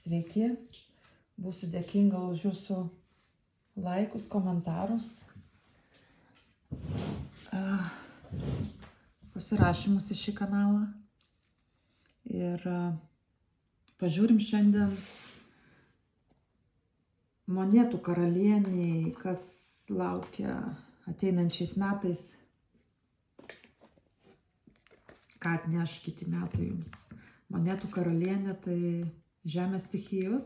Sveiki, būsiu dėkinga už jūsų laikus, komentarus, pasirašymus į šį kanalą. Ir pažiūrim šiandien monetų karalieniai, kas laukia ateinančiais metais, ką atneš kiti metai jums. Monetų karalienė tai žemės stichijos.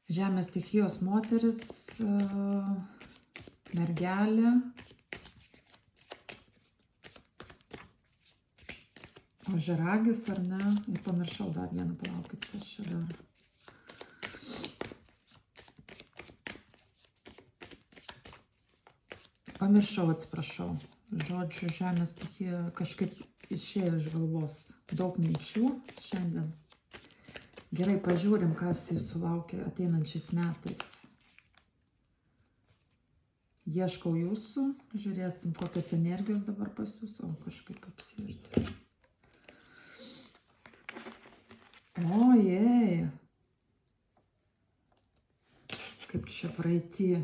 Žemės stichijos moteris, mergelė, ožiaragis ar ne? Ir pamiršau dar vieną, palaukit, kas čia dar. Pamiršau, atsiprašau. Žodžiu, žemės stichija kažkaip išėjo iš galvos. Daug minčių šiandien. Gerai, pažiūrim, kas jūsų laukia ateinančiais metais. Ieškau jūsų, žiūrėsim, kokios energijos dabar pas jūs, o kažkaip apsivertė. Ojei. Kaip čia praeitį.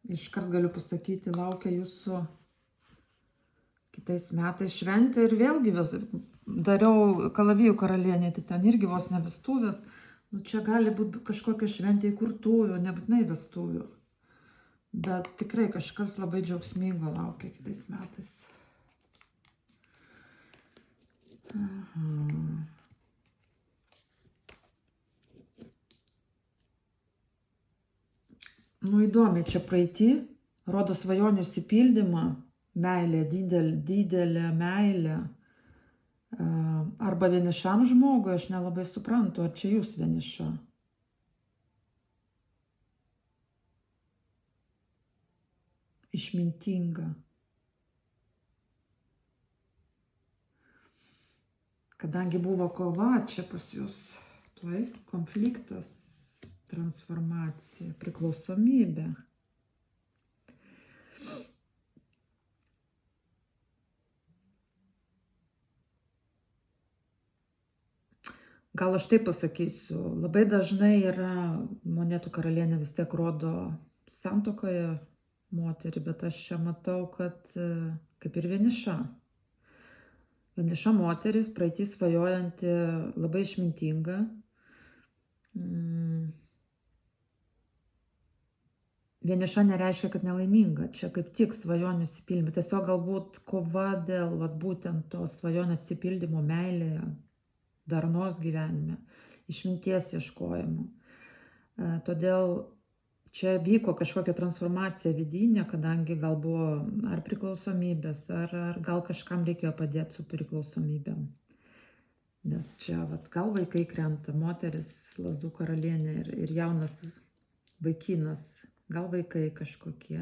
Iškart galiu pasakyti, laukia jūsų kitais metais šventė ir vėlgi dariau kalavijų karalienė, tai ten irgi vos ne vestuvės. Nu, čia gali būti kažkokia šventė įkurtuvių, nebūtinai vestuvių. Bet tikrai kažkas labai džiaugsmingo laukia kitais metais. Aha. Nu, įdomiai čia praeitį, rodo svajonių išsipildymą, meilė, didelė meilė. Arba vienišam žmogui, aš nelabai suprantu, ar čia jūs vieniša. Išmintinga. Kadangi buvo kova čia pas jūs, tuoj konfliktas, transformacija, priklausomybė. Gal aš taip pasakysiu, labai dažnai yra monetų karalienė vis tiek rodo santuokoje moterį, bet aš čia matau, kad kaip ir vieniša. Vieniša moteris, praeitį svajojanti, labai išmintinga. Vieniša nereiškia, kad nelaiminga. Čia kaip tik svajonių išsipildymai. Tiesiog galbūt kova dėl būtent to svajonės išsipildymo meilėje, darnos gyvenime, išminties ieškojimo. Todėl čia vyko kažkokia transformacija vidinė, kadangi gal buvo ar priklausomybės, ar gal kažkam reikėjo padėti su priklausomybėm. Nes čia gal vaikai krenta, moteris, lazdų karalienė ir jaunas vaikinas. Gal vaikai kažkokie,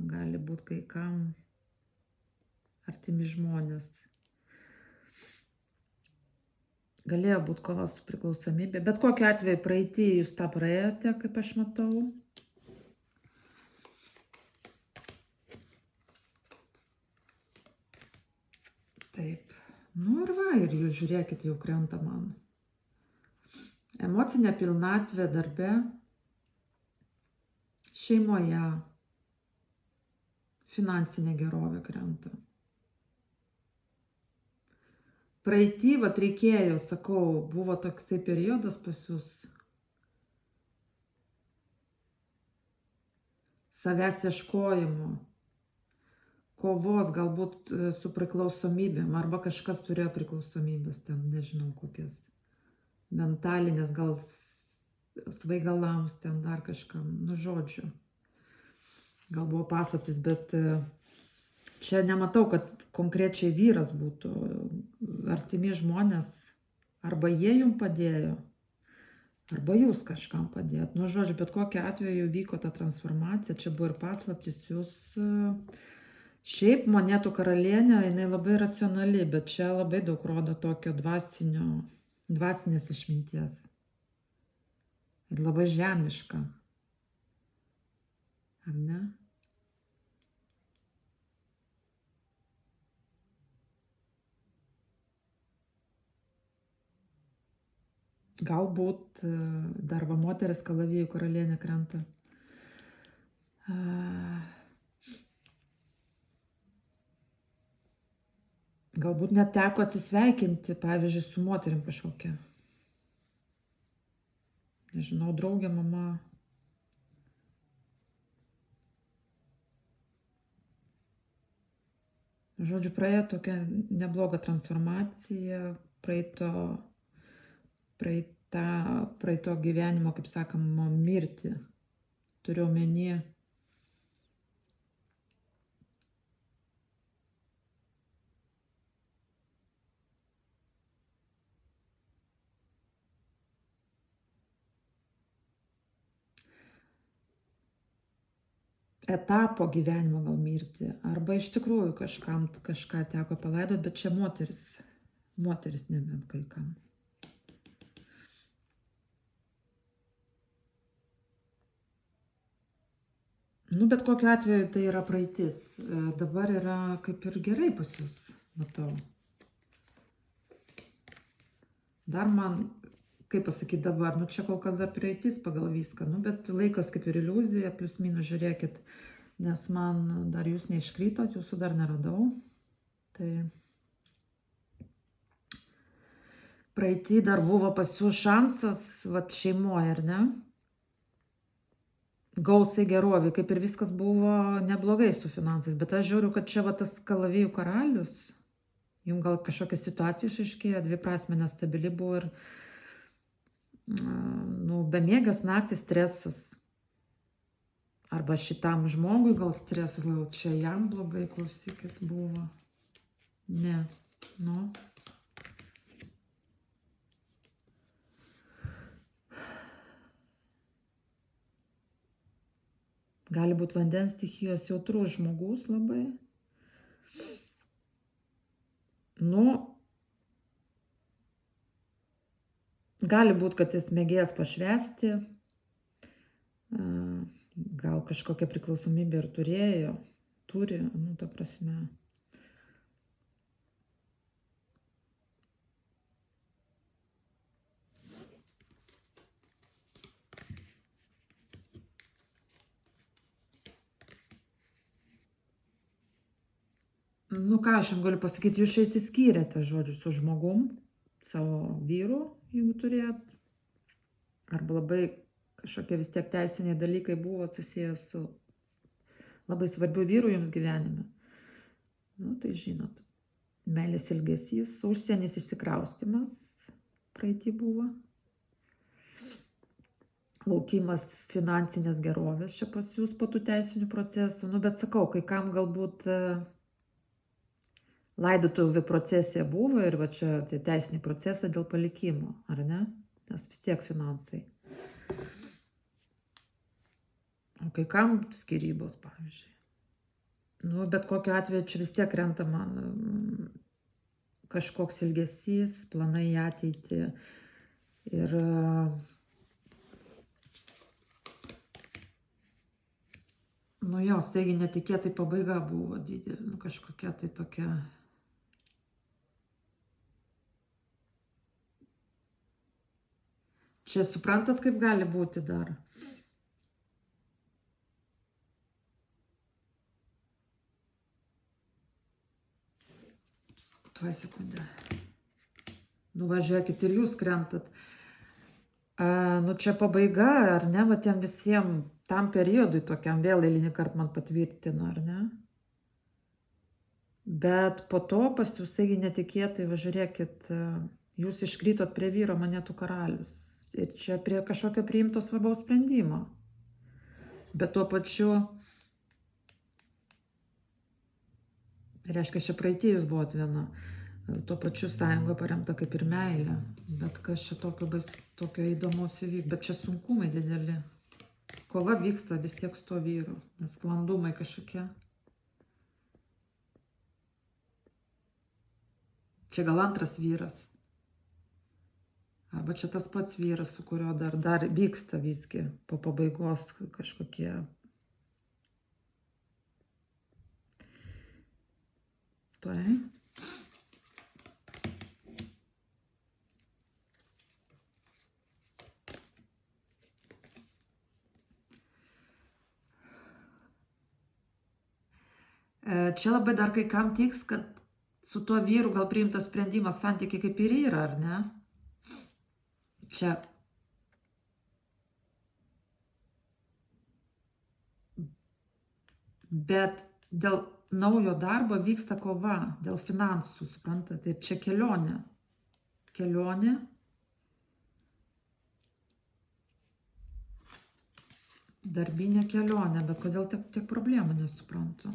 gali būti kai kam artimi žmonės. Galėjo būti kova su priklausomybė, bet kokiu atveju praeitį jūs tą praėjote, kaip aš matau. Taip, nu ir va, ir jūs žiūrėkit, jau krenta man. Emocinė pilnatvė darbe, šeimoje, finansinė gerovė krenta. Praeitį, reikėjo, sakau, buvo toksai periodas pas jūs. Savęs ieškojimo, kovos galbūt su priklausomybėm, arba kažkas turėjo priklausomybės, ten nežinau kokias, mentalinės, gal svaigalams, ten dar kažkam, nu žodžiu. Gal buvo paslaptis, bet čia nematau, kad konkrečiai vyras būtų, artimi žmonės, arba jie jums padėjo, arba jūs kažkam padėjot. Nu žodžiu, bet kokiu atveju vyko ta transformacija, čia buvo ir paslaptis, jūs šiaip monetų karalienė, jinai labai racionali, bet čia labai daug rodo tokio dvasinės išminties. Ir labai žemiška. Ar ne? Galbūt dar va moteris kalavijų karalienė krenta. Galbūt net teko atsisveikinti, pavyzdžiui, su moterim kažkokia. Nežinau, draugė, mama. Žodžiu, praėjo tokia nebloga transformacija praeito gyvenimo, kaip sakoma, mirtį. Turiu omeny etapo gyvenimo gal mirtį. Arba iš tikrųjų kažką teko palaidot, bet čia moteris nebent kai kam. Nu, bet kokiu atveju tai yra praeitis. Dabar yra kaip ir gerai pas jūs, matau. Dar man, kaip pasakyti dabar, nu čia kol kas dar praeitis pagal viską, nu bet laikas kaip ir iliuzija, plius minus žiūrėkit, nes man dar jūs neiškrytot, jūsų dar neradau. Tai praeitį dar buvo pas jūs šansas, vat šeimoje, ar ne? Gausiai gerovė, kaip ir viskas buvo neblogai su finansais, bet aš žiūriu, kad čia va tas kalavijų karalius, jums gal kažkokia situacija išaiškėjo, dviprasmė nestabili buvo ir nu, bemiegas naktis stresas. Arba šitam žmogui gal stresas, gal čia jam blogai, klausykit, buvo. Ne, nu. Gali būti vandens stichijos jautrus žmogus labai. Nu, gali būti, kad jis mėgės pašvęsti, gal kažkokią priklausomybę ir turi, nu, ta prasme. Nu, ką aš jums galiu pasakyti, jūs čia išsiskyrėte, žodžiu, su žmogum, savo vyru, jeigu turėt. Arba labai kažkokie vis tiek teisiniai dalykai buvo susijęs su labai svarbiu vyru jums gyvenime. Nu, tai žinot, meilės ilgesys, užsienis išsikraustimas praeitį buvo. Laukimas finansinės gerovės čia pas jūs po tų teisinių procesų. Nu, bet sakau, kai kam galbūt laidotuvių procesija buvo ir va čia tie teisiniai procesai dėl palikimo, ar ne? Nes vis tiek finansai. O kai kam skyrybos, pavyzdžiui. Nu, bet kokiu atveju čia vis tiek renta man kažkoks ilgesys, planai į ateitį. Ir nu jo, taigi netikėtai pabaiga buvo didelė, nu kažkokia tai tokia. Čia suprantat, kaip gali būti dar? Tuoj sekundę. Nu važiuokit ir jūs krentat. Nu čia pabaiga, ar ne, va tiem visiems tam periodui tokiam vėl eilinį kartą man patvirtina, ar ne? Bet po to pas jūs taigi netikėtai, važiuokit, jūs iškrytot prie vyro monetų karalius. Ir čia prie kažkokio priimto svarbaus sprendimo. Bet tuo pačiu, reiškia, čia praeitį jūs buvot viena. Tuo pačiu sąjunga paremta kaip ir meilė. Bet kas čia tokio įdomaus įvyk. Bet čia sunkumai dideli. Kova vyksta vis tiek su to vyru. Nesklandumai kažkokie. Čia gal antras vyras. Arba čia tas pats vyras, su kurio dar vyksta visgi po pabaigos kažkokie. Tuoj. Čia labai dar kai kam tiks, kad su tuo vyru gal priimtas sprendimas, santykiai kaip ir yra, ar ne? Čia. Bet dėl naujo darbo vyksta kova, dėl finansų, suprantate? Ir čia kelionė. Kelionė. Darbinė kelionė, bet kodėl tiek problemų nesuprantu.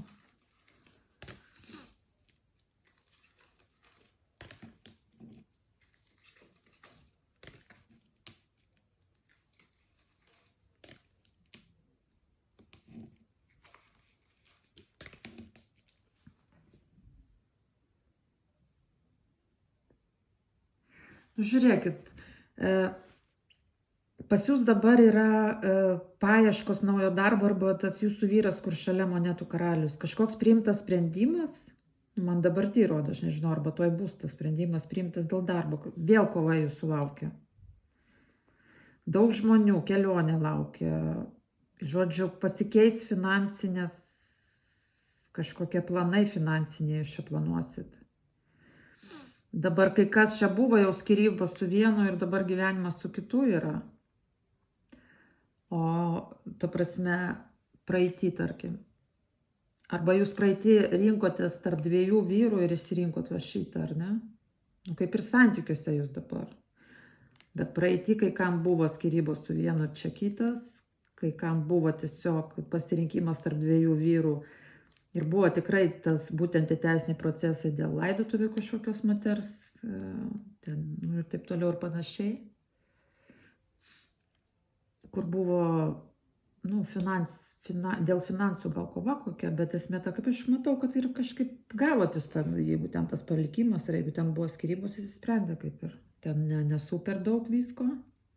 Žiūrėkit, pas jūs dabar yra paieškos naujo darbo arba tas jūsų vyras, kur šalia monetų karalius. Kažkoks priimtas sprendimas, man dabar tai rodo, aš nežinau, arba tuoj bus tas sprendimas priimtas dėl darbo. Vėl kova jūsų laukia. Daug žmonių, kelionė laukia. Žodžiu, pasikeis finansinės, kažkokie planai finansiniai jūs čia planuosit. Dabar kai kas čia buvo, jau skyrybos su vienu ir dabar gyvenimas su kitu yra. O, ta prasme, praeitį, tarkim. Arba jūs praeitį rinkotės tarp dviejų vyrų ir išsirinkot va šitą, ar ne? Nu, kaip ir santykiuose jūs dabar. Bet praeitį, kai kam buvo skyrybos su vienu, čia kitas, kai kam buvo tiesiog pasirinkimas tarp dviejų vyrų. Ir buvo tikrai tas būtent teisiniai procesai dėl laidotuvių kažkokios moters, ten, ir taip toliau ir panašiai. Kur buvo, dėl finansų gal kova kokia, bet esmė ta, kaip aš matau, kad ir kažkaip gavot jūs ten, jeigu ten tas palikimas, ar jeigu ten buvo skyrybos, jis sprendė kaip ir. Ten nesuper daug visko,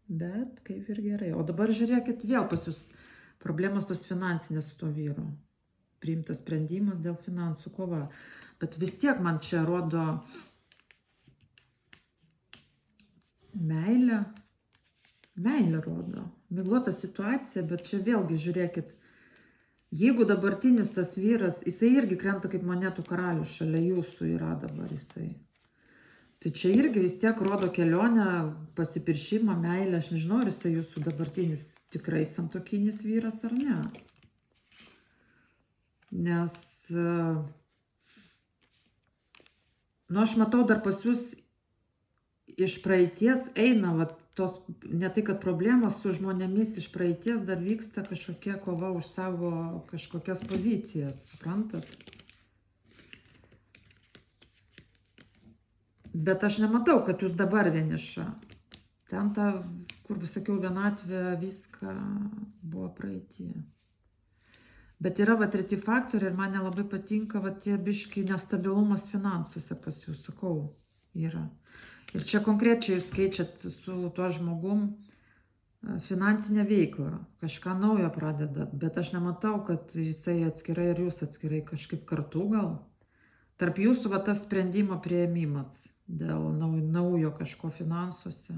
bet kaip ir gerai. O dabar žiūrėkit, vėl pas jūs problemos tos finansinės su to vyru. Priimtas sprendimas dėl finansų kova. Bet vis tiek man čia rodo meilę. Meilę rodo. Miglota situacija, bet čia vėlgi žiūrėkit. Jeigu dabartinis tas vyras, jisai irgi krenta kaip monetų karalius, šalia jūsų yra dabar jisai. Tai čia irgi vis tiek rodo kelionę, pasipiršimą, meilę. Aš nežinau, ar jisai jūsų dabartinis tikrai santuokinis vyras ar ne. Nes, aš matau dar pas jūs iš praeities eina, va, tos, ne tai kad problemos su žmonėmis iš praeities dar vyksta kažkokia kova už savo kažkokias pozicijas, suprantat? Bet aš nematau, kad jūs dabar vieniša. Ten ta, kur visakiau, vienatvė, viską buvo praeitie. Bet yra va treti faktoriai ir man nelabai patinka va tie biški nestabilumas finansuose pas jūs, sakau, yra. Ir čia konkrečiai jūs keičiat su tuo žmogum finansinę veiklą, kažką naujo pradedat, bet aš nematau, kad jisai atskirai ir jūs atskirai kažkaip kartu gal. Tarp jūsų va tas sprendimo priėmimas dėl naujo kažko finansuose.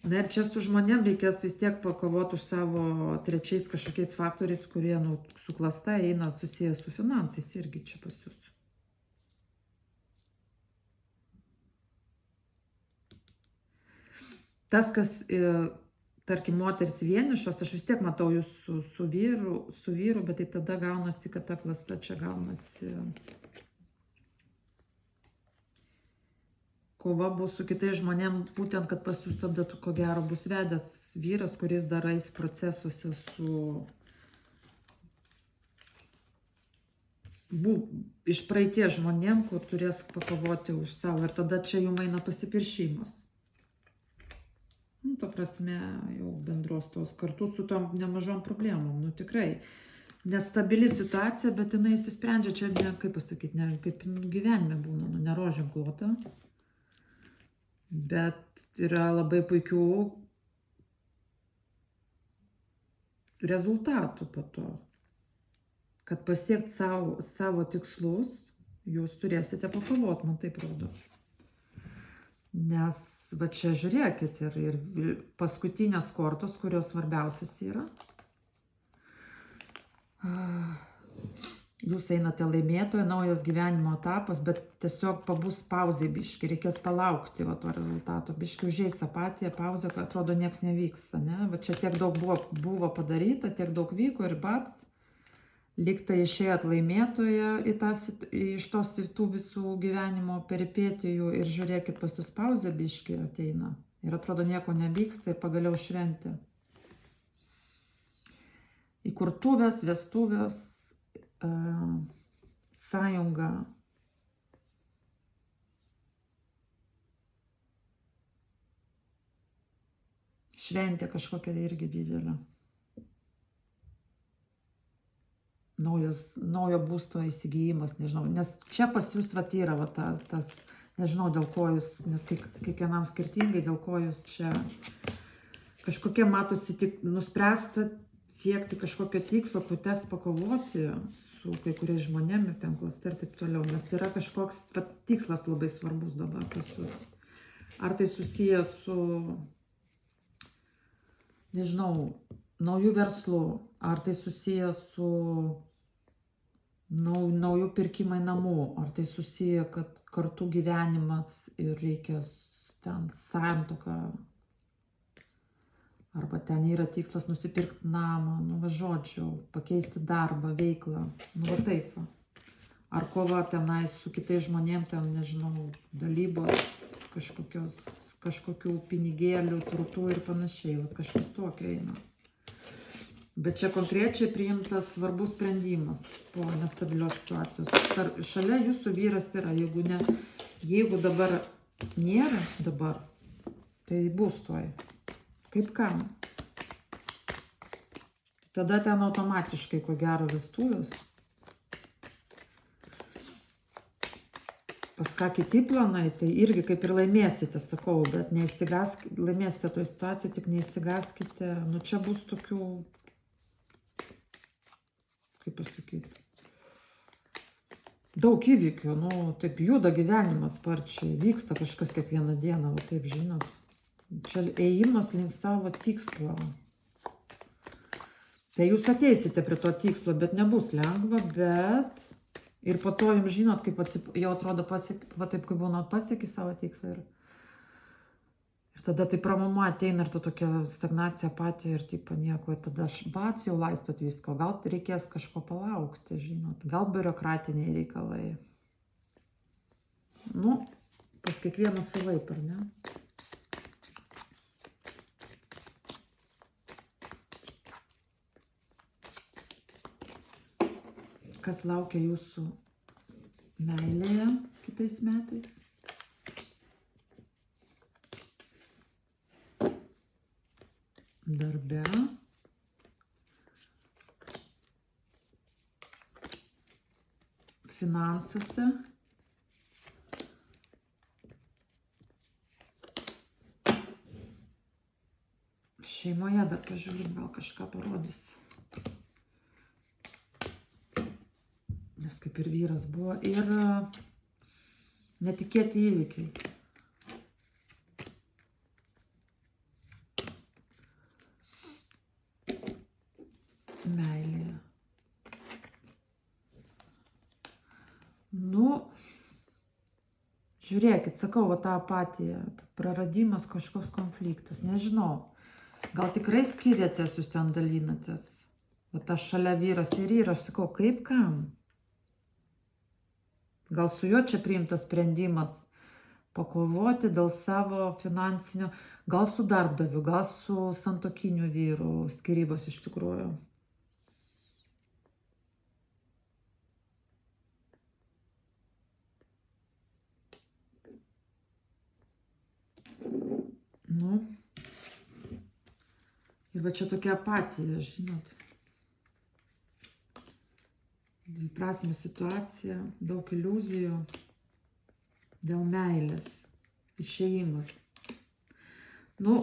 Na ir čia su žmonėm reikės vis tiek pakovoti už savo trečiais kažkokiais faktoriais, kurie su klasta eina susijęs su finansais irgi čia pas jūs. Tas, kas, tarkim, moteris vienišos, aš vis tiek matau jūs su vyru, bet tai tada gaunasi, kad ta klasta čia gaunasi. Kova bus su kitais žmonėm, būtent, kad pas jūs tada ko gero bus vedęs vyras, kuris dar eis procesuose su iš praeities žmonėm, kur turės pakovoti už savo. Ir tada čia jums eina pasipiršimas. Ta prasme, jau bendros tos kartu su tom nemažom problemom. Tikrai nestabili situacija, bet jinai įsisprendžia čia, kaip pasakyti, ne, kaip gyvenime būna, ne rožėm klota. Bet yra labai puikių rezultatų po to. Kad pasiekti savo tikslus, jūs turėsite pakovoti, man taip rodo. Nes va čia žiūrėkit, ir paskutinės kortos, kurios svarbiausias yra. Jūs einate laimėtoje, naujas gyvenimo etapas, bet tiesiog pabus pauzė biški, reikės palaukti va to rezultato, biški užeis apatija, pauzė, kad atrodo nieks nevyks, ne? Va čia tiek daug buvo padaryta, tiek daug vyko ir bats, lyg tai išėjot laimėtoje iš tų visų gyvenimo peripetijų ir žiūrėkit, pas jūs pauzė biški ateina ir atrodo nieko nevyksta ir pagaliau šventė. Įkurtuvės, vestuvės, sąjunga. Šventė kažkokia irgi didelė. Naujo būsto įsigijimas, nežinau. Nes čia pas jūs vat yra va, tas, nežinau, dėl ko jūs, nes kiekvienam skirtingai, dėl ko jūs čia kažkokie matosi tik nuspręsta siekti kažkokio tikslo, kur teks pakovoti su kai kuriais žmonėmis, ten klasta ir taip toliau, nes yra kažkoks tikslas labai svarbus dabar pas jūs. Ar tai susijęs su, nežinau, naujų verslų, ar tai susijęs su naujų pirkimai namų, ar tai susiję, kad kartu gyvenimas ir reikia ten santuoką, arba ten yra tikslas nusipirkti namą, nu va žodžiu, pakeisti darbą, veiklą, nu va taip. Ar kova tenais su kitais žmonėm, ten, nežinau, dalybos, kažkokių pinigėlių, turtų ir panašiai, va kažkas tokio eina. Bet čia konkrečiai priimtas svarbus sprendimas po nestabilios situacijos. Šalia jūsų vyras yra, jeigu dabar nėra dabar, tai bus toj. Kaip kam? Tada ten automatiškai, ko gero, vestuvės. Pas ką kiti planai, tai irgi kaip ir laimėsite, sakau, bet neišsigaskite, laimėsite toje situacijoje, tik neišsigaskite. Nu čia bus tokių, kaip pasakyti, daug įvykių, nu taip juda gyvenimas sparčiai, vyksta kažkas kiekvieną dieną, va taip žinot. Čia ėjimas link savo tikslo. Tai jūs ateisite prie to tikslo, bet nebus lengva, bet ir po to jums žinot, kaip jau atrodo va taip, kaip būna pasieki savo tikslą ir tada taip ramuma ateina ir ta tokia stagnacija apatija ir tipo nieko ir tada bats jau laistot visko, gal reikės kažko palaukti, žinot, gal biurokratiniai reikalai. Nu, pas kiekvieną savaip, ar ne? Kas laukia jūsų meilėje kitais metais? Darbe. Finansuose. Šeimoje dar pažiūrim, gal kažką parodys. Nes kaip ir vyras buvo. Ir netikėti įvykiai. Meilėje. Nu, žiūrėkit, sakau, va tą apatiją, praradimas, kažkoks konfliktas, nežinau. Gal tikrai skiriatės, jūs ten dalinatės. Va tas šalia vyras ir yra, aš sakau, kaip kam? Gal su juo čia priimtas sprendimas pakovoti dėl savo finansinio, gal su darbdaviu, gal su santuokiniu vyru, skyrybos iš tikrųjų. Nu, ir va čia tokia apatija, žinot. Dviprasmė situacija, daug iliuzijų dėl meilės, išėjimas. Nu,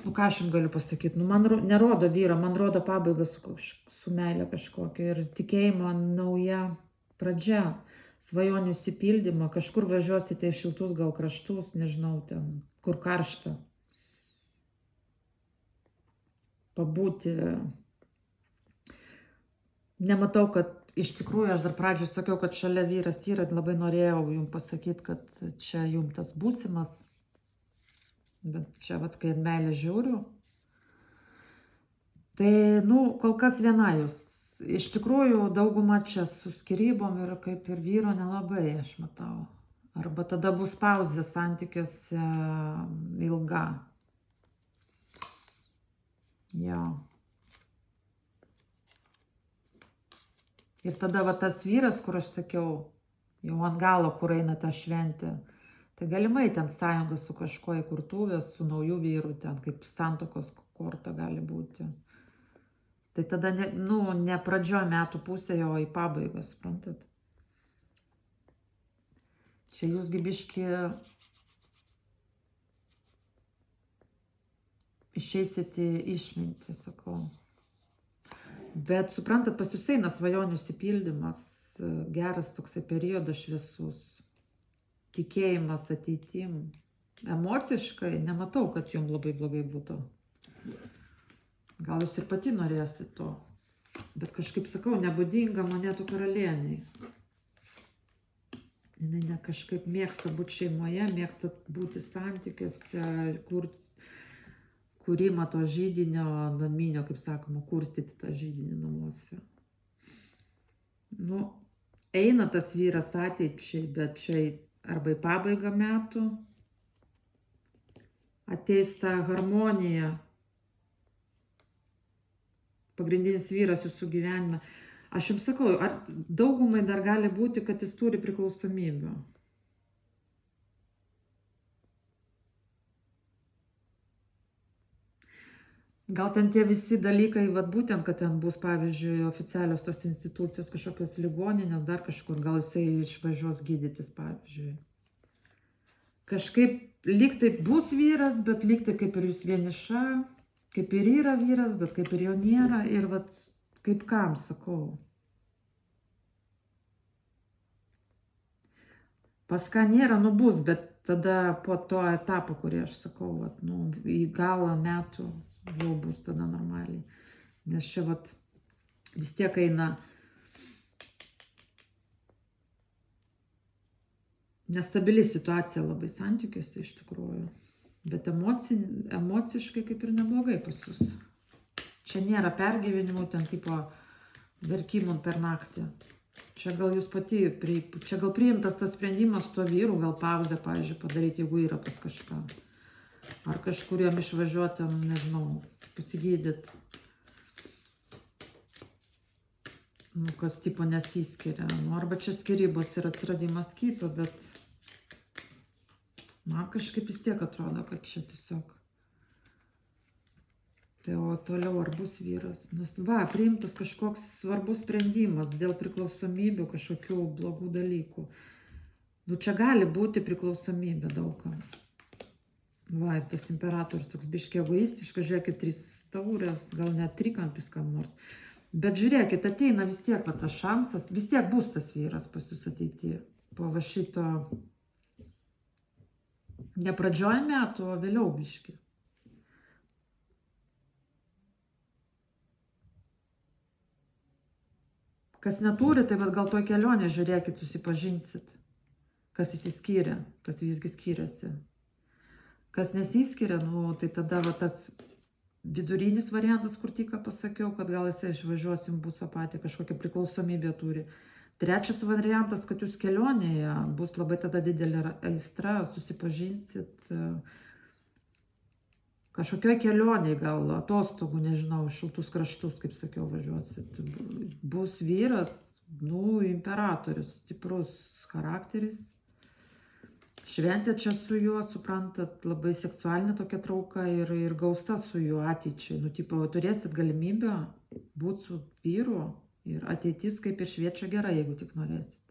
ką aš jums galiu pasakyti, nu, man nerodo vyro, man rodo pabaigą su meilė kažkokia ir tikėjimo nauja pradžia, svajonių išsipildymo, kažkur važiuosite į šiltus gal kraštus, nežinau, ten, kur karšta. pabūti. Nematau, kad iš tikrųjų, aš dar pradžioje sakiau, kad šalia vyras yra, labai norėjau jums pasakyti, kad čia jums tas būsimas, bet čia, vat, kai meilė žiūriu, tai, kol kas viena jūs. Iš tikrųjų, dauguma čia su skyrybom ir kaip ir vyro nelabai, aš matau. Arba tada bus pauzė santykiuose ilga. Jo. Ir tada va tas vyras, kur aš sakiau, jau ant galo, kur eina ta šventė, tai galimai ten sąjunga su kažkuo įkurtuvės, su nauju vyru, ten kaip santokos korta gali būti. Tai tada ne pradžioj metų pusėje, o į pabaigą, suprantat? Čia jūs biški išeisit į išmintį, sakau. Bet suprantat, pas jūs eina svajonių išsipildymas, geras toksai periodas šviesus, tikėjimas ateitim. Emociškai nematau, kad jums labai blogai būtų. Gal jūs ir pati norėsit to. Bet kažkaip sakau, nebūdinga monetų karalieniai. Jis kažkaip mėgsta būti šeimoje, mėgsta būti santykiuose, kūrimą to žydinio naminio, kaip sakoma, kurstyti tą žydinį namuose. Eina tas vyras ateičiai, bet čia arba į pabaigą metų ateis ta harmonija. Pagrindinis vyras jūsų gyvenime. Aš jums sakau, ar daugumai dar gali būti, kad jis turi priklausomybę. Gal ten tie visi dalykai, vat būtent, kad ten bus, pavyzdžiui, oficialios tos institucijos, kažkokios ligoninės, dar kažkur, gal jisai išvažiuos gydytis, pavyzdžiui. Kažkaip lyg tai bus vyras, bet lyg tai kaip ir jūs vieniša, kaip ir yra vyras, bet kaip ir jo nėra, ir vat kaip kam, sakau. Pas ką nėra, bus, bet tada po to etapo, kurį aš sakau, vat, į galą metų jau bus tada normaliai. Nes čia vat vis tiek eina nestabili situacija labai santykiuose iš tikrųjų. Bet emociškai kaip ir neblogai pas jūs. Čia nėra pergyvenimų, ten tipo verkimų per naktį. Čia gal jūs pati, čia gal priimtas tas sprendimas su tuo vyru, gal pauzę, pavyzdžiui, padaryti, jeigu yra pas kažką. Ar kažkuriam išvažiuotam, nežinau, pasigydyt. Kas tipo nesiskiria. Arba čia skirybos ir atsiradimas kito, bet man kažkaip vis tiek atrodo, kad čia tiesiog. Tai o toliau ar bus vyras? Nes priimtas kažkoks svarbus sprendimas dėl priklausomybių, kažkokių blogų dalykų. Čia gali būti priklausomybė daugam. Ir tas imperatorius toks biškiai egoistiškas, žiūrėkit, 3 taurės, gal net trikampis kam nors. Bet žiūrėkit, ateina vis tiek tas šansas, vis tiek bus tas vyras pas jūs ateityje. Po va šito ne pradžioj metų, o vėliau biški. Kas neturi, tai gal toj kelionė žiūrėkit, susipažinsit. Kas įsiskyrė, kas visgi skiriasi. Kas nesiskiria, tai tada tas vidurinis variantas, kur tik pasakiau, kad gal jisai išvažiuos, jums bus apatija, kažkokia priklausomybė turi. Trečias variantas, kad jūs kelionėje bus labai tada didelė aistra, susipažinsit. Kažkokioj kelionėje, gal atostogų, nežinau, šiltus kraštus, kaip sakiau, važiuosit. Bus vyras, imperatorius, stiprus charakteris. Šventė čia su juo, suprantat, labai seksualinė tokia trauka ir gausta su juo ateičiai. Turėsit galimybę būti su vyru ir ateitis kaip ir šviečia gerai, jeigu tik norėsit.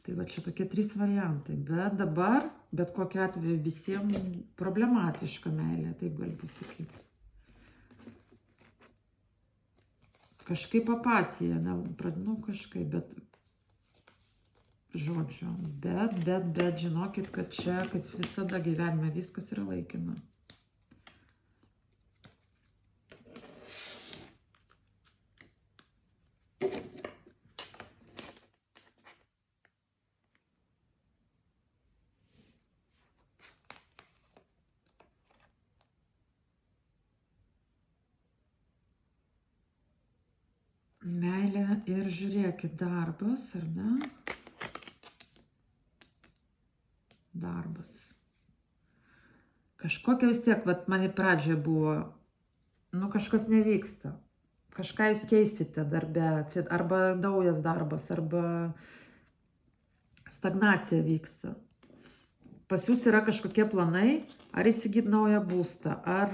Tai va čia tokie 3 variantai. Bet dabar, bet kokiu atveju visiems problematiška meilė, taip galiu pasakyti. Kažkaip apatija, kažkaip, bet žodžiu, bet žinokit, kad čia, kaip visada gyvenime, viskas yra laikina. žiūrėkit, darbas, ar ne? Darbas. Kažkokia vis tiek, vat man į pradžią buvo, nu kažkas nevyksta. Kažką jūs keisite darbe, arba naujas darbas, arba stagnacija vyksta. Pas jūs yra kažkokie planai, ar įsigyti naują būstą, ar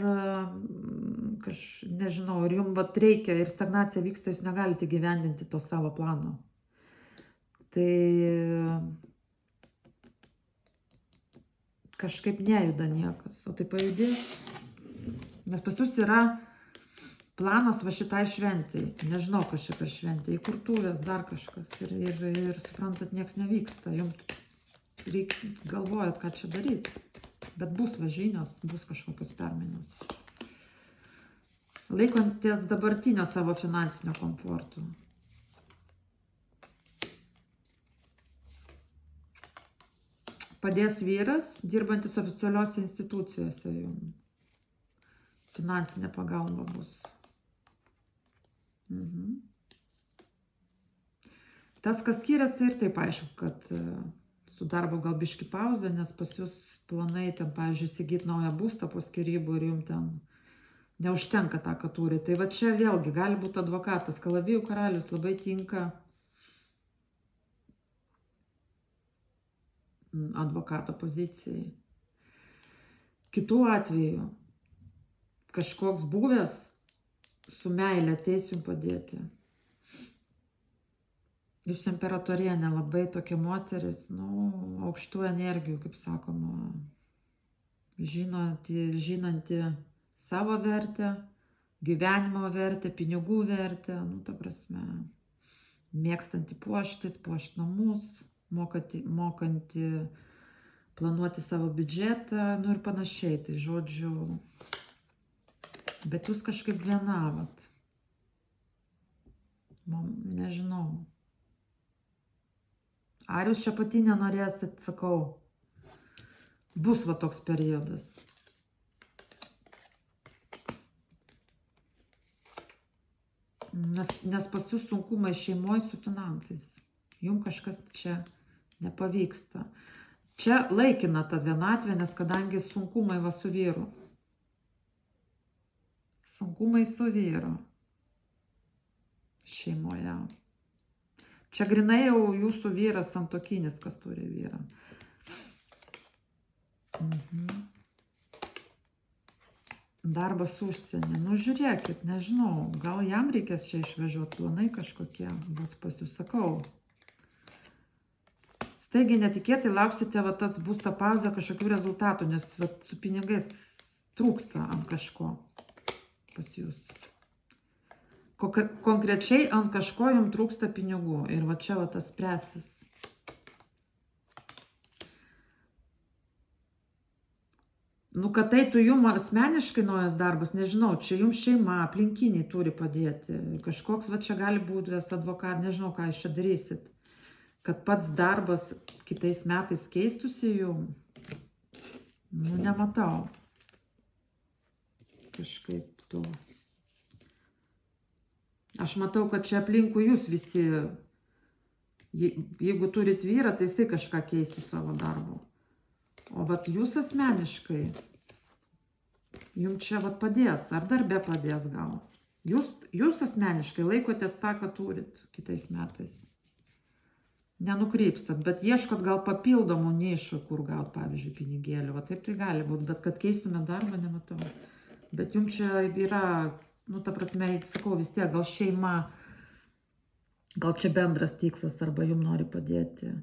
nežinau, ir jums vat reikia ir stagnacija vyksta, jūs negalite gyvendinti to savo plano. Tai kažkaip nejuda niekas, o tai pajudės. Nes pas jūs yra planas va šitai šventai. Nežinau, kas čia per šventė, įkurtuvės, dar kažkas. Ir suprantat, nieks nevyksta. Jums reikia galvojat, ką čia daryti. Bet bus važinios, bus kažkokios permainos. Laikanties dabartinio savo finansinio komforto. Padės vyras, dirbantis oficialiuose institucijose jums. Finansinė pagalba bus. Tas, kas skiriasi, tai ir taip aišku, kad su darbo gal biški pauzė, nes pas jūs planai ten, pavyzdžiui, įsigyti naują būstą po skyrybų ir jums ten neužtenka tą, ką turi. Tai va čia vėlgi gali būti advokatas. Kalavijų karalius labai tinka advokato pozicijai. Kitų atveju kažkoks buvęs su meilė ateis jums padėti. Jūs imperatorienė, labai tokia moteris, aukštų energijų, kaip sakoma, žinanti savo vertę, gyvenimo vertę, pinigų vertę, ta prasme, mėgstanti puoštis, puošti namus, mokanti planuoti savo biudžetą, ir panašiai, tai žodžiu, bet jūs kažkaip vienavat, nežinau. Ar jūs čia pati nenorėsit, sakau, bus va toks periodas. Nes pas jūs sunkumai šeimoje su finansais. Jums kažkas čia nepavyksta. Čia laikina ta vienatvė, nes kadangi sunkumai va su vyru. Sunkumai su vyru šeimoje. Čia grinai jau jūsų vyras santuokinis, kas turi vyrą. Darbas užsienį. Žiūrėkit, nežinau, gal jam reikės čia išvežiuoti, planai kažkokie, bus pas jūs, sakau. Staigiai netikėtai lauksite, va tas bus ta pauzė kažkokių rezultatų, nes va, su pinigais trūksta ant kažko pas jūs. Konkrečiai ant kažko jums trūksta pinigų ir va čia va tas spręsis. Kad tai tu jums asmeniškai naujas darbas, nežinau, čia jums šeima, aplinkiniai turi padėti. Kažkoks va čia gali būti advokat, nežinau, ką jūs čia darysit. Kad pats darbas kitais metais keistusi jums, nematau. Kažkaip to. Aš matau, kad čia aplinkui jūs visi, jeigu turit vyrą, tai jisai kažką keis su savo darbu. O vat jūs asmeniškai, jums čia vat padės, ar darbe padės gal. Jūs asmeniškai laikotės tą, ką turit kitais metais. Nenukrypstat, bet ieškot gal papildomų nišų, kur gal, pavyzdžiui, pinigėlių. Va taip tai gali būti, bet kad keistume darbą, nematau. Bet jums čia yra... ta prasme, sakau, vis tiek, gal šeima, gal čia bendras tikslas, arba jums nori padėti.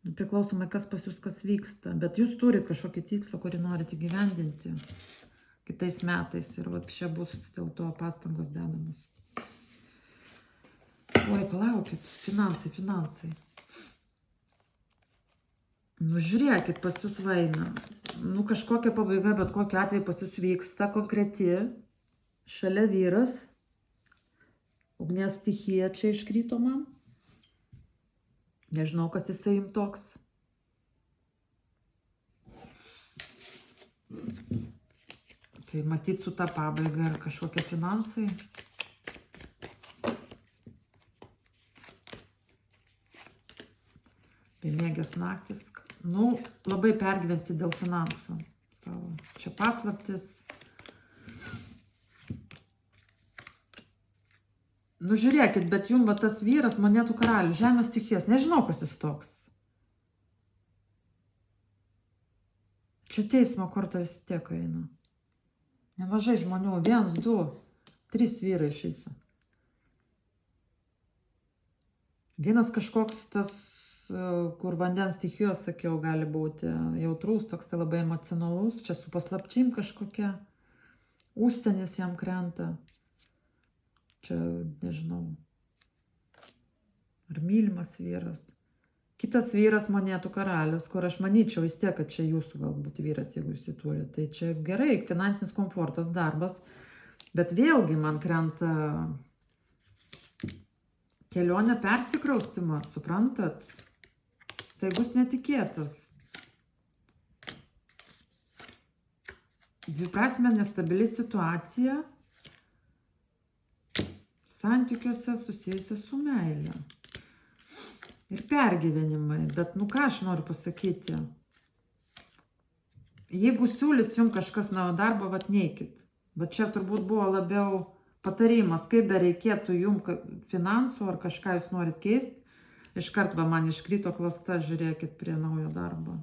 Priklausomai, kas pas jūs, kas vyksta. Bet jūs turit kažkokį tikslą, kurį norite įgyvendinti kitais metais. Ir va čia bus dėl to pastangos dedamos. Oi, palaukit, finansai. Žiūrėkit, pas jūs vaina. Kažkokia pabaiga, bet kokiu atveju pas jūs vyksta konkreti. Šalia vyras, ugnies stichija čia iškrito man. Nežinau, kas jisai jums toks. Tai matyt su ta pabaiga ir kažkokie finansai. Bemėgės naktis. Nu, labai pergyvensi dėl finansų savo. Čia paslaptis. Nu, žiūrėkit, bet jum va tas vyras, monetų karalius, žemės stichijos, nežinau, kas jis toks. Čia teismo korta vis tiek eina. Nemažai žmonių, 1, 2, 3 vyrai išeisa. Vienas kažkoks tas, kur vandens stichijos, sakiau, gali būti jautrus, toks tai labai emocionalus, čia su paslapčim kažkokia, užsienis jam krenta. Čia, nežinau, ar mylimas vyras. Kitas vyras monetų karalius, kur aš manyčiau vis tiek, kad čia jūsų galbūt vyras, jeigu jūs jį turite. Tai čia gerai, finansinis komfortas, darbas, bet vėlgi man krenta kelionė persikraustimas, suprantat? Staigus netikėtas. Dviprasmė nestabili situacija santykiuose susijusia su meile. Ir pergyvenimai. Bet, nu ką aš noriu pasakyti? Jeigu siūlys jums kažkas naujo darbo, vat neikit. Bet čia turbūt buvo labiau patarimas, kaip bereikėtų jums finansų ar kažką jūs norit keisti. Iškart va man iškrito klasta, žiūrėkit prie naujo darbo.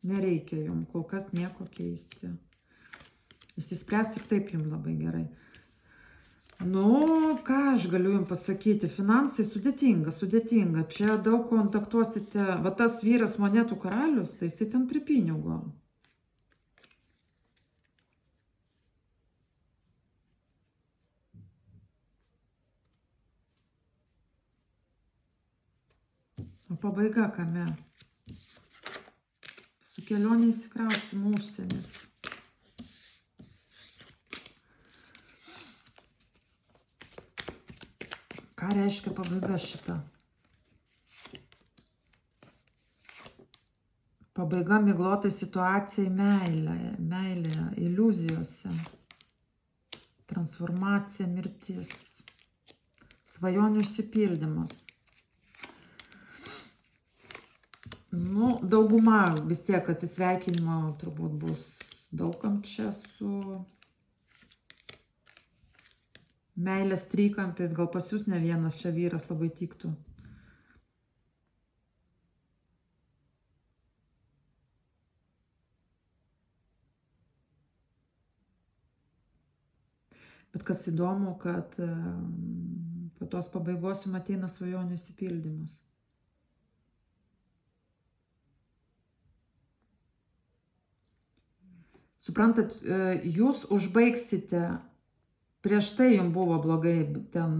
Nereikia jums kol kas nieko keisti. Įsispręs ir taip jums labai gerai. Nu, ką aš galiu jums pasakyti, finansai sudėtinga, čia daug kontaktuosite, va tas vyras monetų karalius, tai jisai ten prie pinigo. O pabaiga kame? Su kelionė įsikraustymu užsienį. Ką reiškia pabaiga šita? Pabaiga miglotai situacijai meilėje, iliuzijose. Transformacija, mirtis. Svajonių išsipildymas. Nu, dauguma vis tiek atsisveikinimo turbūt bus daugam čia su meilės trikampis, gal pas jūs ne vienas čia vyras labai tiktų. Bet kas įdomu, kad po tos pabaigos jums ateina svajonių išsipildymas. Suprantat, jūs užbaigsite. Prieš tai jums buvo blogai, ten,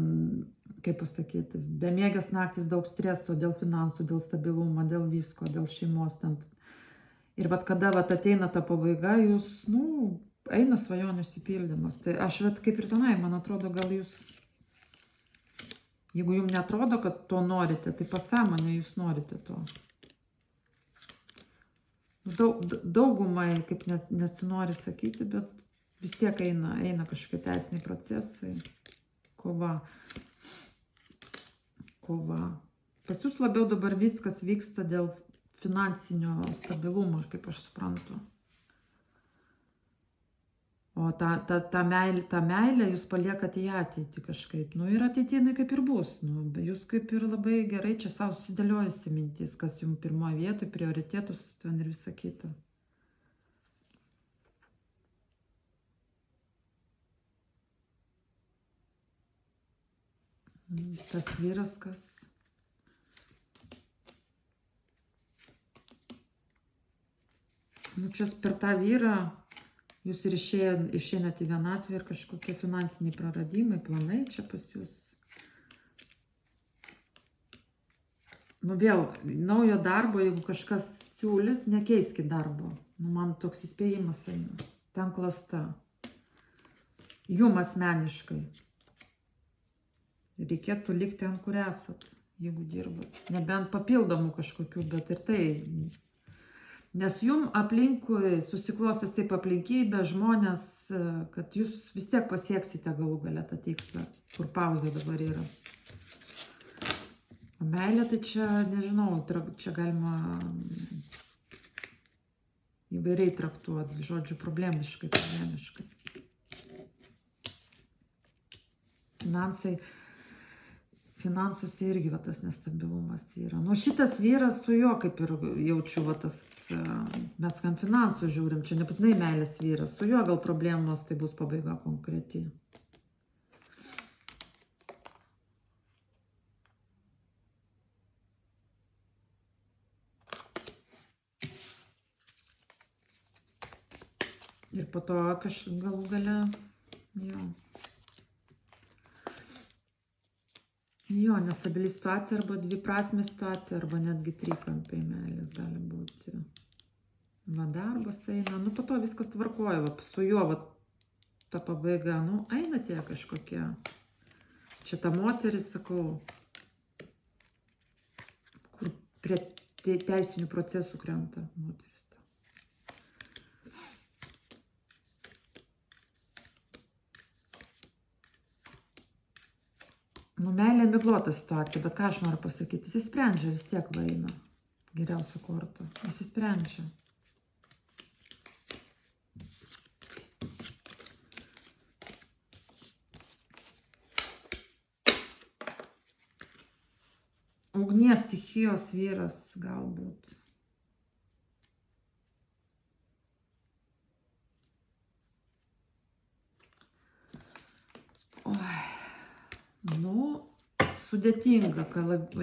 kaip pasakyti, bemiegės naktis, daug streso dėl finansų, dėl stabilumo, dėl visko, dėl šeimos. Ten. Ir vat kada vat ateina ta pabaiga, jūs, nu, eina svajonių išsipildymas. Tai aš vat kaip ir tenai, man atrodo, gal jūs, jeigu jums netrodo, kad to norite, tai pasąmonė jūs norite to. Daugumai, kaip nesinori sakyti, bet vis tiek eina kažkokie teisiniai procesai, kova. Pas jūs labiau dabar viskas vyksta dėl finansinio stabilumo, kaip aš suprantu. O tą meilę jūs paliekat į ateitį kažkaip. Nu ir ateitinai kaip ir bus. Nu, jūs kaip ir labai gerai čia savo susidėliojasi mintis, kas jums pirmoje vietoje, prioritetus ten ir visa kita. Tas vyras, kas... Nu, čia per tą vyrą jūs ir išeinat į vienatvę ir kažkokie finansiniai praradimai, planai čia pas jūs. Nu, vėl, naujo darbo, jeigu kažkas siūlys, nekeiskit darbo. Nu, man toks įspėjimas eina. Ten klasta. Jum asmeniškai. Reikėtų likti ten, kur esat, jeigu dirbat. Nebent papildomų kažkokių, bet ir tai. Nes jum aplinkui susiklostys taip aplinkybė, žmonės, kad jūs vis tiek pasieksite galų gale tą tikslą, kur pauzė dabar yra. O meilė tai čia, nežinau, čia galima įvairiai traktuoti, žodžiu, problemiškai. Finansuose irgi va, tas nestabilumas yra. Nu, šitas vyras su juo kaip ir jaučiu, va, tas, mes ant finansų žiūrim, čia nebūtinai meilės vyras, su juo gal problemos, tai bus pabaiga konkreti. Ir po to kažkaip galų gale, jo, nestabili situacija arba dviprasmė situacija, arba netgi trikampiai meilės gali būti. Va, darbas eina, nu po to viskas tvarkoja, va, su juo, va, ta pabaiga, nu, eina tie kažkokie. Čia ta moteris, sakau, kur prie teisinių procesų krenta moteris. Nu, meilė miglota situacija, bet ką aš noriu pasakyti, jis sprendžia vis tiek va eina. Geriausia korta. Jis sprendžia. Ugnies stichijos vyras galbūt. Oi. Nu, sudėtinga,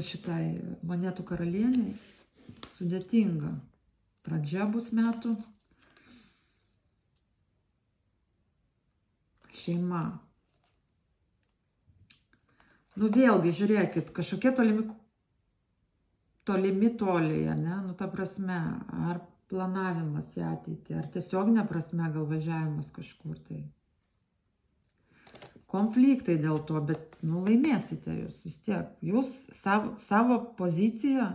šitai monetų karalieniai, sudėtinga. Pradžia bus metų. Šeima. Nu, vėlgi, žiūrėkit, kažkokie toliai, ne? Nu, ta prasme, ar planavimas į ateitį, ar tiesioginė prasme gal važiavimas kažkur tai. Konfliktai dėl to, bet, nu, laimėsite jūs vis tiek. Jūs savo poziciją,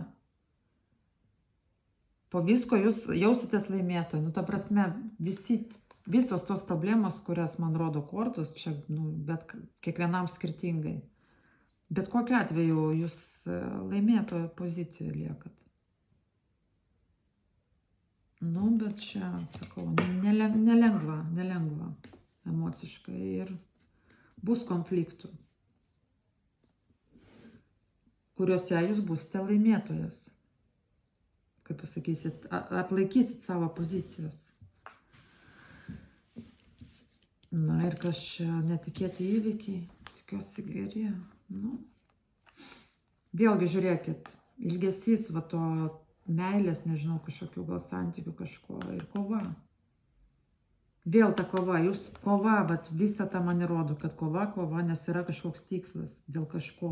po visko jūs jausitės laimėtojai. Nu, ta prasme, visos tos problemos, kurias man rodo kortos, čia, nu, bet kiekvienam skirtingai. Bet kokiu atveju jūs laimėtojo pozicijoje liekat. Nu, bet čia, sakau, nelengva emociškai ir bus konfliktų, kuriuose jūs būsite laimėtojas. Kaip pasakysit, atlaikysit savo pozicijas. Na ir kas čia netikėti įvykiai, tikiuosi geri. Nu. Vėlgi žiūrėkit, ilgesys va to meilės, nežinau, kažkokių gal santykių kažko ir kova. Vėl ta kova, jūs kova, bet visą tą man įrodo, kad kova, nes yra kažkoks tikslas dėl kažko.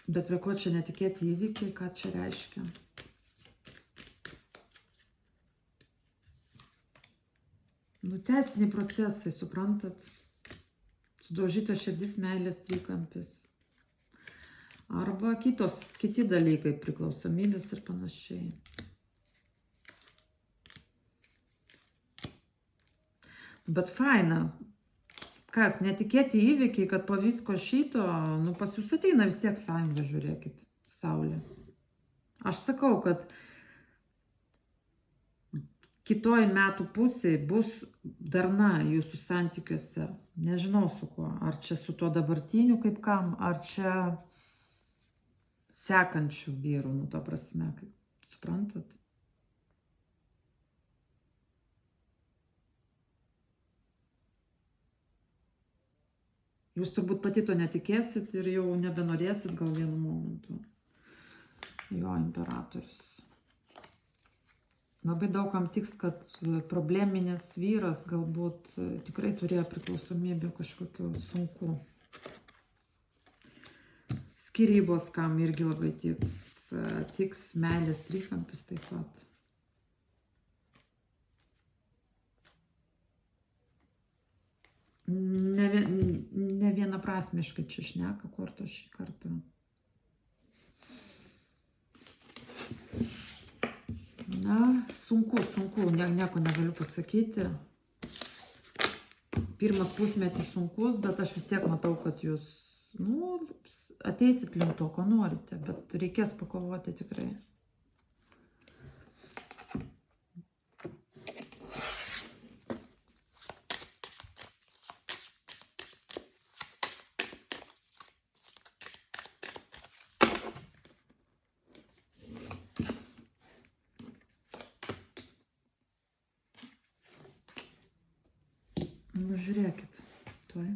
Bet prie ko čia netikėti įvykiai, ką čia reiškia? Nu, teisiniai procesai, suprantat? Sudaužyta širdis, meilės trikampis. Arba kiti dalykai, priklausomybės ir panašiai. Bet faina, kas, netikėti įvykiai, kad po visko šito, nu, pas jūs ateina vis tiek sąjunga, žiūrėkit, saulė. Aš sakau, kad kitoj metų pusėje bus darna jūsų santykiuose, nežinau su kuo, ar čia su tuo dabartiniu kaip kam, ar čia sekančių vyrų, nu, ta prasme, kaip suprantat. Jūs turbūt pati to netikėsit ir jau nebenorėsit gal vienu momentu. Jo, imperatorius. Labai daugam tiks, kad probleminis vyras galbūt tikrai turėjo priklausomybę kažkokiu sunku. Skyrybos, kam irgi labai tiks meilės trikampis taip pat. Ne vienaprasmiškai čia šneka kortos šį kartą. Na, sunku, nieko negaliu pasakyti. Pirmas pusmetis sunkus, bet aš vis tiek matau, kad jūs nu, ateisit link to, ko norite, bet reikės pakovoti tikrai. Nu, žiūrėkit, tuoj.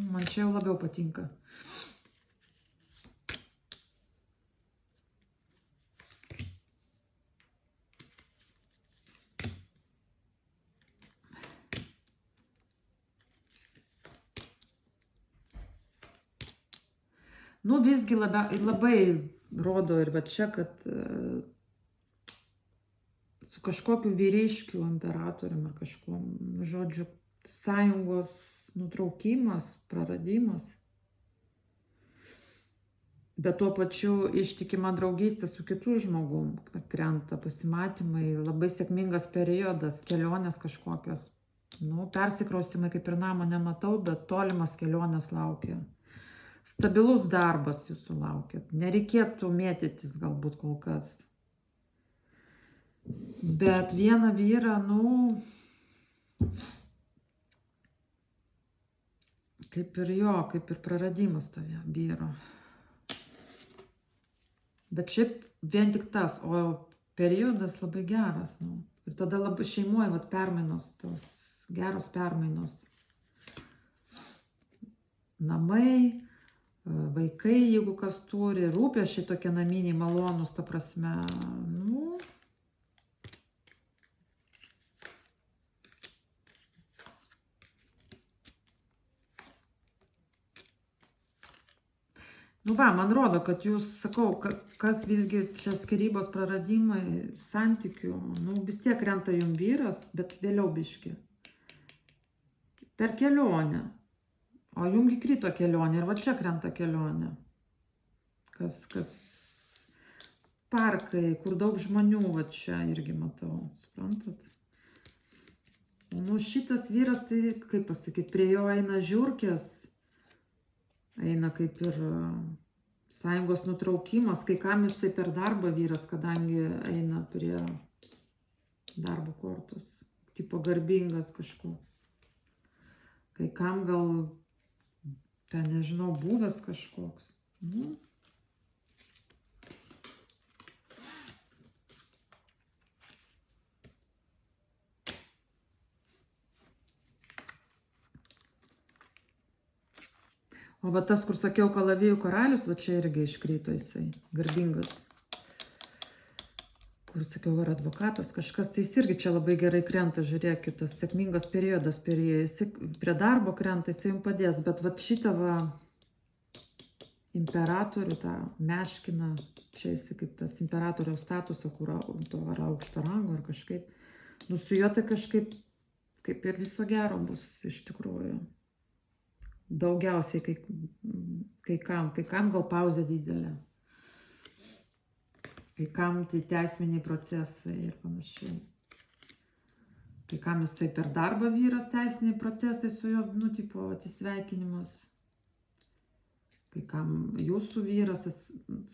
Man čia jau labiau patinka. Nu, visgi labai rodo ir va čia, kad su kažkokiu vyriškiu, imperatorium ar kažkuo, žodžiu, sąjungos nutraukimas, praradimas. Bet tuo pačiu ištikima draugystė su kitu žmogum krenta, pasimatymai, labai sėkmingas periodas, kelionės kažkokios. Nu, persikraustymai kaip ir namo nematau, bet tolimas kelionės laukia. Stabilus darbas jūsų laukia. Nereikėtų mėtytis galbūt kol kas. Bet vieną vyrą, nu, kaip ir jo, kaip ir praradimas toje vyro. Bet šiaip vien tik tas, o periodas labai geras. Nu. Ir tada labai šeimoje vat, permainos, tos geros permainos. Namai, vaikai, jeigu kas turi, rūpesčiai tokie naminiai, malonus, ta prasme. Nu, nu va, man rodo, kad jūs, sakau, kas visgi čia skyrybos praradimai, santykių, nu vis tiek krenta jum vyras, bet vėliau biški. Per kelionę. O jumgi krito kelionė ir va čia krenta kelionė. Kas parkai, kur daug žmonių, va čia irgi matau, suprantat? Nu šitas vyras, tai kaip pasakyti, prie jo eina žiurkės. Eina kaip ir sąjungos nutraukimas, kai kam jisai per darbą vyras, kadangi eina prie darbo kortos, tipo garbingas kažkoks. Kai kam gal, ten nežinau, buvęs kažkoks. Nu. O va tas, kur sakiau, kalavijų karalius, va čia irgi iškrito jisai, garbingas. Kur sakiau, ar advokatas, kažkas, tai jis irgi čia labai gerai krenta, žiūrėkit, tas sėkmingas periodas prie darbo krenta, jisai jums padės, bet va šitą va imperatorių, tą meškiną, čia jisai kaip tas imperatoriaus statusą, kur to ar aukšto rango, ar kažkaip, nu su juo tai kažkaip, kaip ir viso gero bus iš tikrųjų. Daugiausiai kai kam gal pauzė didelė. Kai kam tai teisminiai procesai ir panašiai. Kai kam jisai per darbą vyras, teisiniai procesai su juo, nu, tipo, atsisveikinimas. Kai kam jūsų vyras,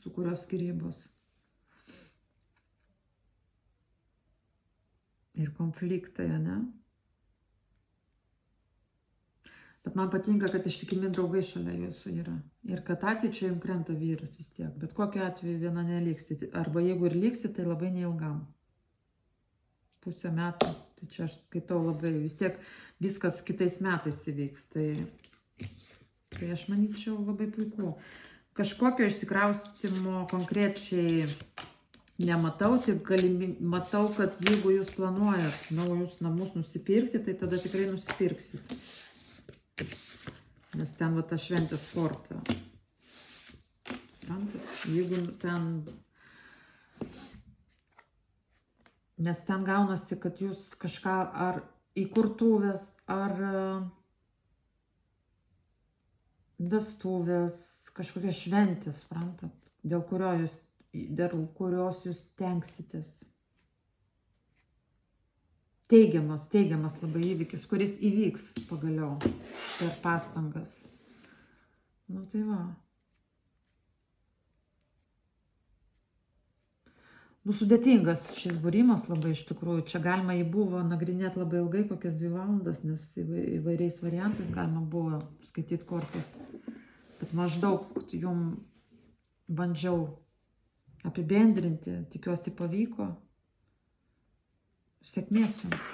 su kurios skyrybos. Ir konfliktai, ne? Bet man patinka, kad ištikimi draugai šalia jūsų yra. Ir kad ateičiai jums krenta vyras vis tiek. Bet kokiu atveju viena neliksit. Arba jeigu ir liksit, tai labai neilgam. Pusę metų. Tai čia aš skaitau labai. Vis tiek viskas kitais metais įvyks. Tai aš manyčiau labai puiku. Kažkokio išsikraustimo konkrečiai nematau. Tik matau, kad jeigu jūs planuojat naujus namus nusipirkti, tai tada tikrai nusipirksit. Nes ten va ta šventės korta. Suprantat? Jeigu ten... Nes ten gaunasi, kad jūs kažką ar įkurtuvės, ar... vestuvės, kažkokia šventė, suprantat, dėl kurios jūs tenksitės. Teigiamas labai įvykis, kuris įvyks pagaliau per pastangas. Nu tai va. Nu, sudėtingas šis būrimas labai iš tikrųjų. Čia galima jį buvo nagrinėti labai ilgai, kokias 2 valandas, nes įvairiais variantais galima buvo skaityti kortas. Bet maždaug jum bandžiau apibendrinti, tikiuosi pavyko. Sėkmės jums.